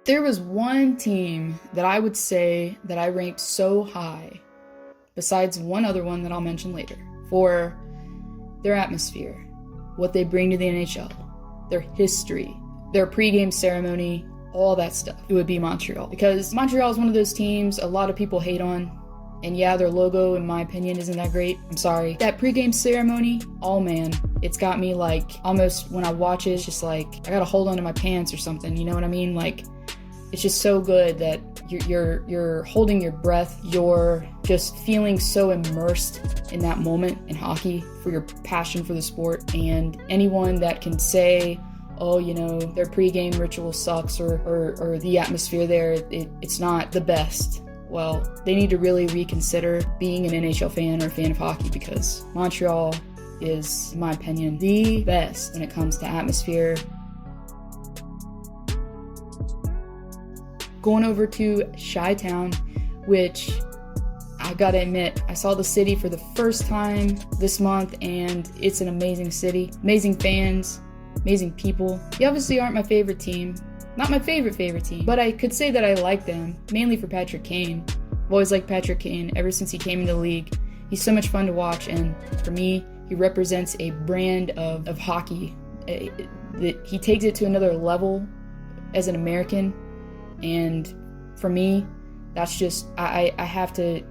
There was one team that I would say that I ranked so high, besides one other one that I'll mention later, for their atmosphere, what they bring to the NHL, their history, their pregame ceremony, all that stuff. It would be Montreal. Because Montreal is one of those teams a lot of people hate on. And yeah, their logo, in my opinion, isn't that great. I'm sorry. That pregame ceremony, oh man, it's got me like, almost when I watch it, it's just like, I gotta hold onto my pants or something, you know what I mean? Like, it's just so good that you're holding your breath. You're just feeling so immersed in that moment in hockey for your passion for the sport. And anyone that can say, oh, you know, their pregame ritual sucks or the atmosphere there, it's not the best. Well, they need to really reconsider being an NHL fan or a fan of hockey, because Montreal is, in my opinion, the best when it comes to atmosphere. Going over to Chi-Town, which I gotta admit, I saw the city for the first time this month, and it's an amazing city. Amazing fans, amazing people. They obviously aren't my favorite team. Not my favorite team, but I could say that I like them, mainly for Patrick Kane. I've always liked Patrick Kane ever since he came into the league. He's so much fun to watch, and for me, he represents a brand of hockey. He takes it to another level as an American, and for me, that's just, I have to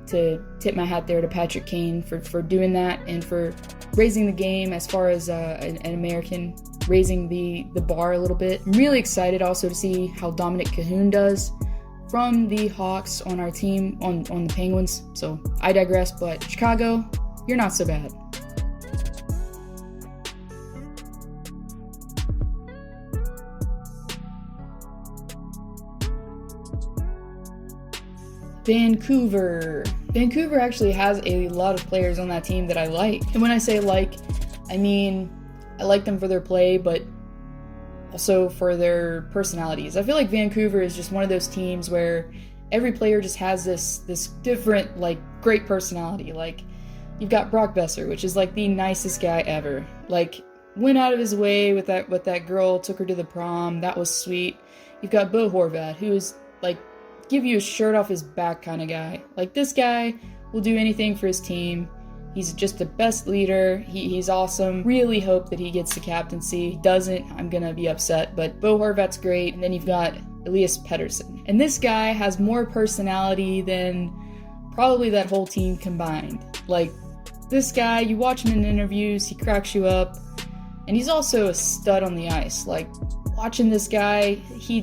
tip my hat there to Patrick Kane for doing that and for raising the game as far as an American, raising the bar a little bit. I'm really excited also to see how Dominic Cahoon does from the Hawks on our team, on the Penguins. So I digress, but Chicago, you're not so bad. Vancouver actually has a lot of players on that team that I like. And when I say like, I mean, I like them for their play, but also for their personalities. I feel like Vancouver is just one of those teams where every player just has this different, like, great personality. Like, you've got Brock Besser, which is like the nicest guy ever. Like, went out of his way with that girl, took her to the prom. That was sweet. You've got Bo Horvat, who is like, give you a shirt off his back kind of guy. Like, this guy will do anything for his team. He's just the best leader. He's awesome. Really hope that he gets the captaincy. He doesn't, I'm gonna be upset. But Bo Horvat's great. And then you've got Elias Pettersson. And this guy has more personality than probably that whole team combined. Like, this guy, you watch him in interviews, he cracks you up. And he's also a stud on the ice. Like, watching this guy, he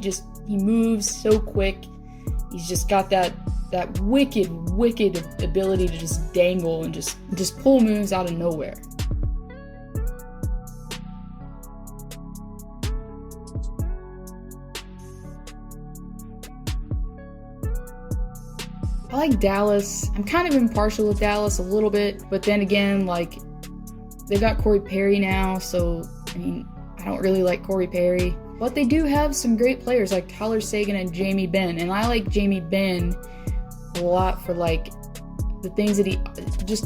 moves so quick. He's just got that wicked ability to just dangle and just pull moves out of nowhere. I like Dallas. I'm kind of impartial with Dallas a little bit, but then again, like, they've got Corey Perry now, so, I mean, I don't really like Corey Perry. But they do have some great players like Tyler Seguin and Jamie Benn, and I like Jamie Benn a lot for, like, the things that he, just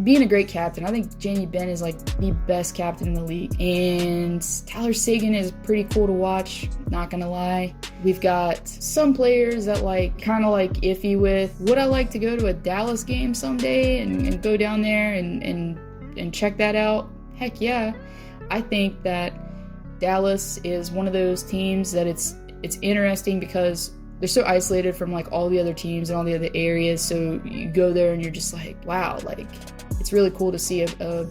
being a great captain. I think Jamie Benn is like the best captain in the league, and Tyler Seguin is pretty cool to watch, not gonna lie. We've got some players that, like, kind of like iffy with, would I like to go to a Dallas game someday and go down there and check that out? Heck yeah. I think that Dallas is one of those teams that it's interesting because they're so isolated from, like, all the other teams and all the other areas. So you go there and you're just like, wow, like, it's really cool to see a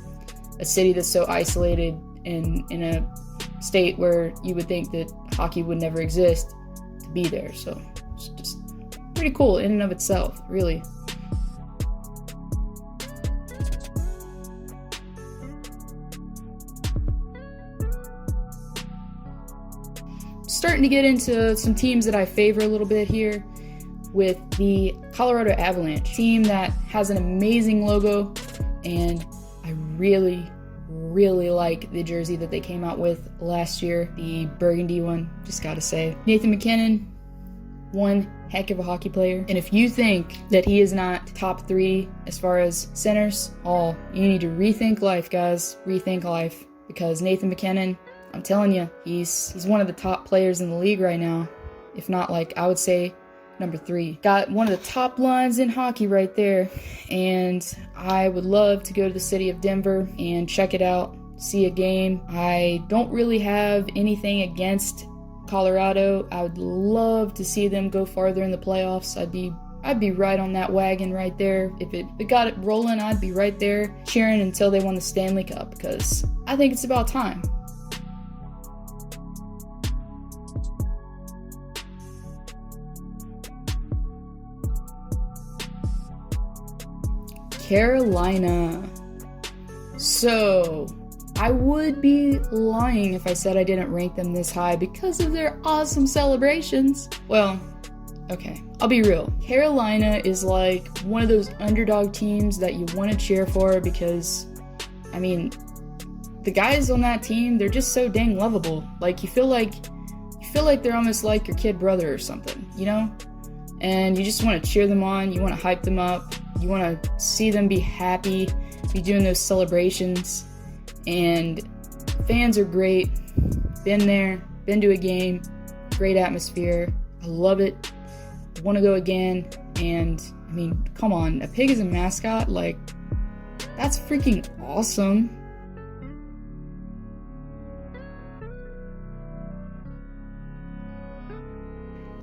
city that's so isolated in a state where you would think that hockey would never exist to be there. So it's just pretty cool in and of itself, really. Starting to get into some teams that I favor a little bit here with the Colorado Avalanche, team that has an amazing logo, and I really like the jersey that they came out with last year, the burgundy one, just gotta say. Nathan MacKinnon, one heck of a hockey player, and if you think that he is not top 3 as far as centers, you need to rethink life, guys. Rethink life, because Nathan MacKinnon, I'm telling you, he's one of the top players in the league right now. if not like, I would say number 3. Got one of the top lines in hockey right there, and I would love to go to the city of Denver and check it out, see a game. I don't really have anything against Colorado. I would love to see them go farther in the playoffs. I'd be right on that wagon right there. If it got it rolling, I'd be right there cheering until they won the Stanley Cup, because I think it's about time. Carolina. So, I would be lying if I said I didn't rank them this high because of their awesome celebrations. Well, okay, I'll be real. Carolina is like one of those underdog teams that you want to cheer for because, I mean, the guys on that team, they're just so dang lovable. Like, you feel like they're almost like your kid brother or something, you know? And you just want to cheer them on, you want to hype them up, you want to see them be happy, be doing those celebrations. And fans are great. Been there, been to a game, great atmosphere. I love it. I want to go again. And I mean, come on, a pig is a mascot. Like, that's freaking awesome.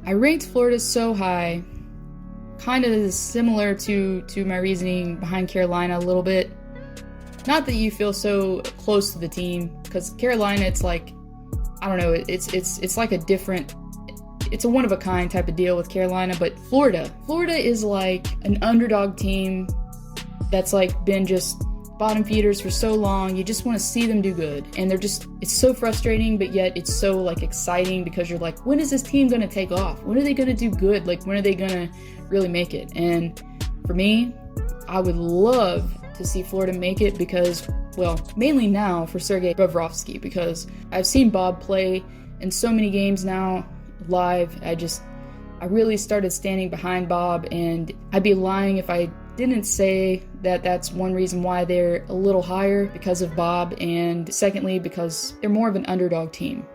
I ranked Florida so high, kind of similar to my reasoning behind Carolina a little bit. Not that you feel so close to the team, because Carolina, it's like, I don't know, it's like a different, it's a one-of-a-kind type of deal with Carolina, but Florida is like an underdog team that's like been just bottom feeders for so long. You just want to see them do good, and it's so frustrating, but yet it's so like exciting because you're like, when is this team going to take off? When are they going to do good? Like, when are they going to really make it? And for me, I would love to see Florida make it because, well, mainly now for Sergei Bobrovsky, because I've seen Bob play in so many games now live. I really started standing behind Bob, and I'd be lying if I didn't say that that's one reason why they're a little higher, because of Bob, and secondly, because they're more of an underdog team.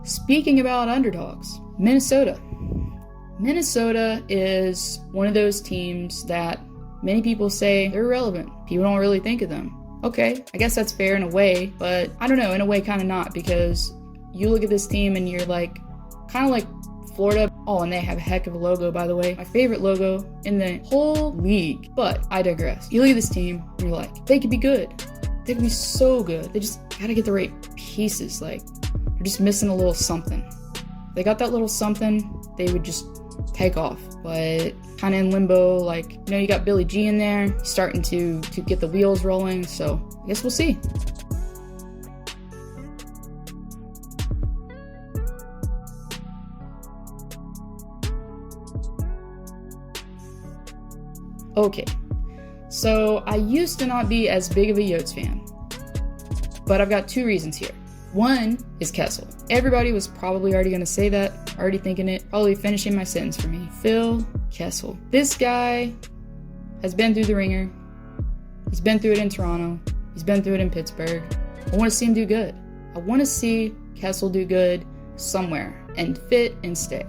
Speaking about underdogs, Minnesota. Minnesota is one of those teams that many people say they're irrelevant. People don't really think of them. Okay, I guess that's fair in a way, but I don't know, in a way kind of not, because you look at this team and you're like, kind of like Florida. Oh, and they have a heck of a logo, by the way. My favorite logo in the whole league. But I digress. You look at this team and you're like, they could be good. They could be so good. They just gotta get the right pieces. Like, they're just missing a little something. If they got that little something, they would just take off. But kind of in limbo, like, you know, you got Billy G in there, starting to get the wheels rolling, so I guess we'll see. Okay, so I used to not be as big of a Yotes fan, but I've got 2 reasons here. One is Kessel. Everybody was probably already going to say that, already thinking it, probably finishing my sentence for me. Phil Kessel. This guy has been through the ringer. He's been through it in Toronto. He's been through it in Pittsburgh. I want to see him do good. I want to see Kessel do good somewhere and fit and stay.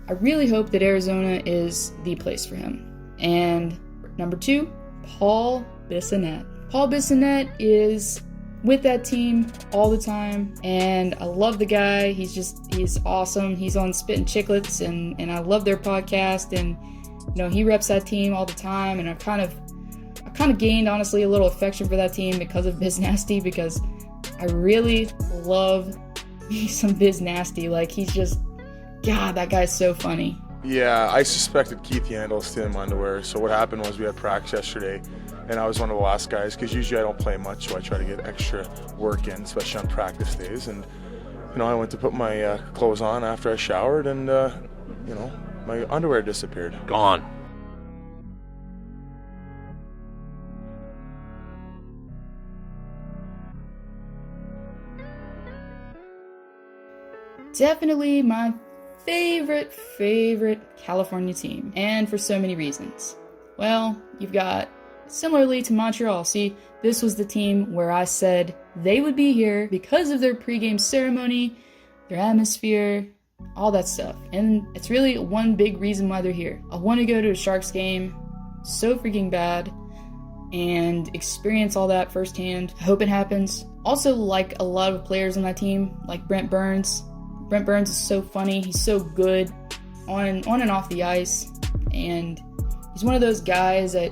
I really hope that Arizona is the place for him. And number 2, Paul Bissonnette. Paul Bissonnette is with that team all the time, and I love the guy. He's awesome. He's on Spittin' Chicklets, and I love their podcast, and you know, he reps that team all the time, and I kind of gained, honestly, a little affection for that team because of Biz Nasty, because I really love me some Biz Nasty. Like, he's just, God, that guy's so funny. Yeah, I suspected Keith Yandel stealing my underwear. So what happened was we had practice yesterday, and I was one of the last guys, because usually I don't play much, so I try to get extra work in, especially on practice days. And you know, I went to put my clothes on after I showered, and you know, my underwear disappeared. Gone. Definitely my favorite California team, and for so many reasons. Well, you've got, similarly to Montreal, see, this was the team where I said they would be here because of their pregame ceremony, their atmosphere, all that stuff. And it's really one big reason why they're here. I want to go to a Sharks game so freaking bad and experience all that firsthand. I hope it happens. Also, like a lot of players on that team, like Brent Burns. Brent Burns is so funny. He's so good on and off the ice. And he's one of those guys that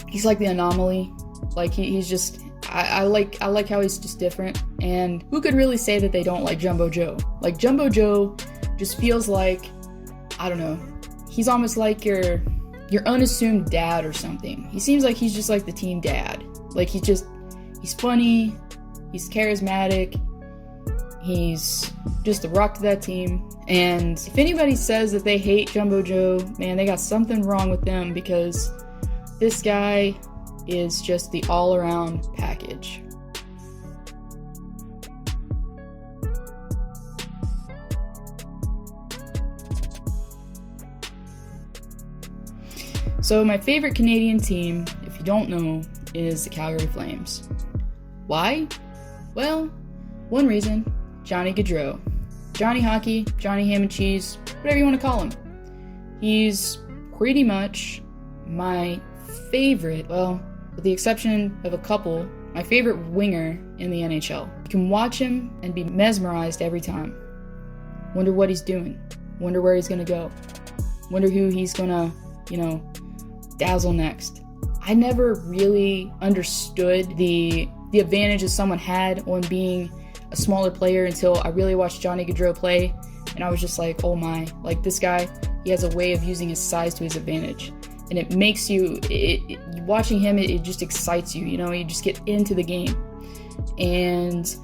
he's like the anomaly. Like he's just, I like how he's just different. And who could really say that they don't like Jumbo Joe? Like Jumbo Joe just feels like, I don't know, he's almost like your unassuming dad or something. He seems like he's just like the team dad. Like he's funny, he's charismatic, he's just the rock to that team. And if anybody says that they hate Jumbo Joe, man, they got something wrong with them, because this guy is just the all-around package. So my favorite Canadian team, if you don't know, is the Calgary Flames. Why? Well, one reason, Johnny Gaudreau. Johnny Hockey, Johnny Ham and Cheese, whatever you want to call him. He's pretty much my favorite, well, with the exception of a couple, my favorite winger in the NHL. You can watch him and be mesmerized every time. Wonder what he's doing. Wonder where he's going to go. Wonder who he's going to, dazzle next. I never really understood the advantage that someone had on being a smaller player until I really watched Johnny Gaudreau play, and I was just like, oh my, like this guy, he has a way of using his size to his advantage. And it makes you, watching him, it just excites you, you just get into the game. And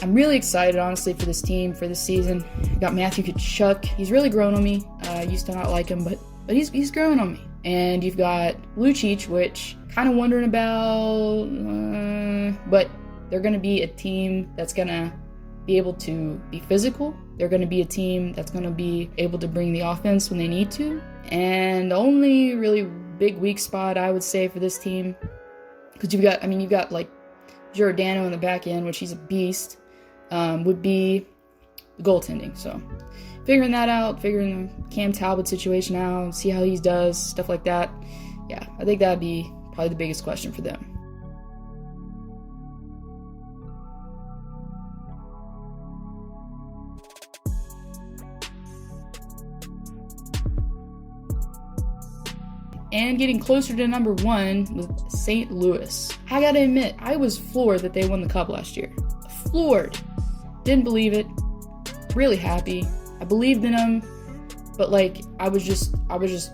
I'm really excited, honestly, for this team, for this season. I got Matthew Tkachuk. He's really grown on me. I used to not like him, but he's growing on me. And you've got Lucic, which kind of wondering about, but they're going to be a team that's going to be able to be physical. They're going to be a team that's going to be able to bring the offense when they need to. And the only really big weak spot I would say for this team, because you've got like Giordano in the back end, which he's a beast, would be the goaltending. So figuring that out, figuring the Cam Talbot situation out, see how he does, stuff like that. Yeah, I think that'd be probably the biggest question for them. And getting closer to number one with St. Louis. I gotta admit, I was floored that they won the Cup last year. Floored. Didn't believe it. Really happy. I believed in them, but like I was just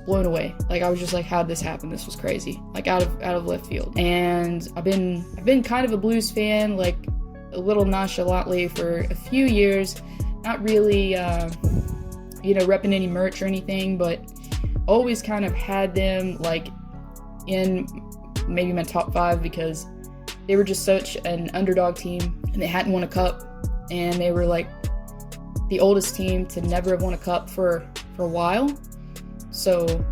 blown away. Like I was just like, how'd this happen? This was crazy. Like out of left field. And I've been kind of a Blues fan, like a little nonchalantly for a few years. Not really, repping any merch or anything, but always kind of had them like in maybe my top 5 because they were just such an underdog team and they hadn't won a cup, and they were like the oldest team to never have won a cup for a while. So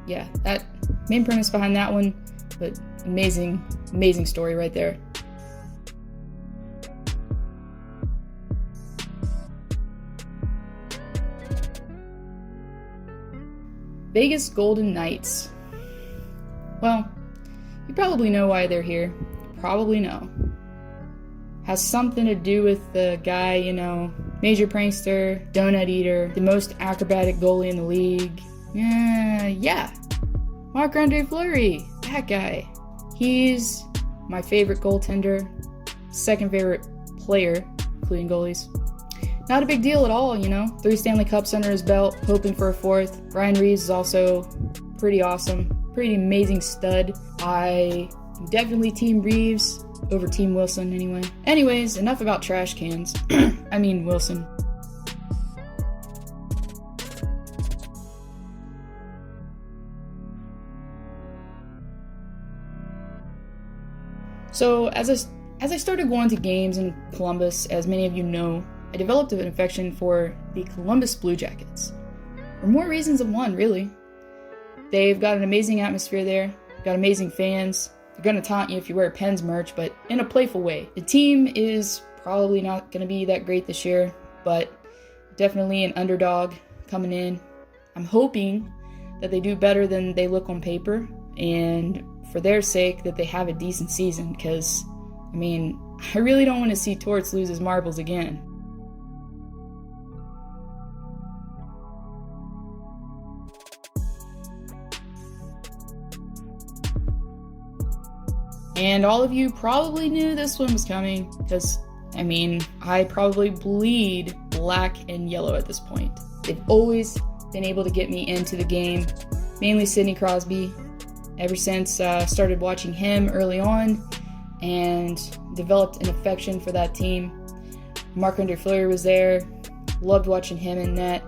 yeah, that main premise behind that one, but amazing story right there. Vegas Golden Knights. Well, you probably know why they're here. Probably know. Has something to do with the guy, major prankster, donut eater, the most acrobatic goalie in the league. Yeah. Marc-Andre Fleury, that guy. He's my favorite goaltender, second favorite player, including goalies. Not a big deal at all, 3 Stanley Cups under his belt, hoping for a 4th. Ryan Reeves is also pretty awesome, pretty amazing stud. I definitely team Reeves over Team Wilson anyway. Anyways, enough about trash cans. I mean Wilson. So as I started going to games in Columbus, as many of you know, I developed an affection for the Columbus Blue Jackets. For more reasons than one, really. They've got an amazing atmosphere there, got amazing fans. They're going to taunt you if you wear Pens merch, but in a playful way. The team is probably not going to be that great this year, but definitely an underdog coming in. I'm hoping that they do better than they look on paper, and for their sake, that they have a decent season, because, I mean, I really don't want to see Torts lose his marbles again. And all of you probably knew this one was coming, because, I mean, I probably bleed black and yellow at this point. They've always been able to get me into the game, mainly Sidney Crosby, ever since I started watching him early on and developed an affection for that team. Marc-Andre was there, loved watching him in net.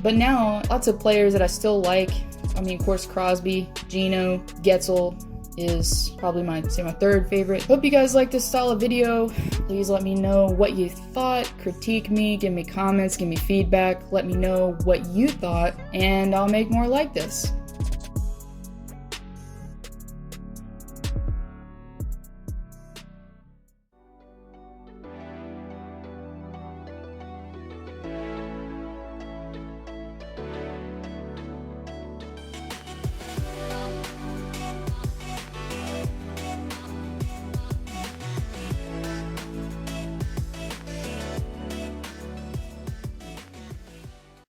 But now, lots of players that I still like. I mean, of course, Crosby, Gino, Getzel is probably my third favorite. Hope you guys like this style of video. Please let me know what you thought, critique me, give me comments, give me feedback, let me know what you thought, and I'll make more like this.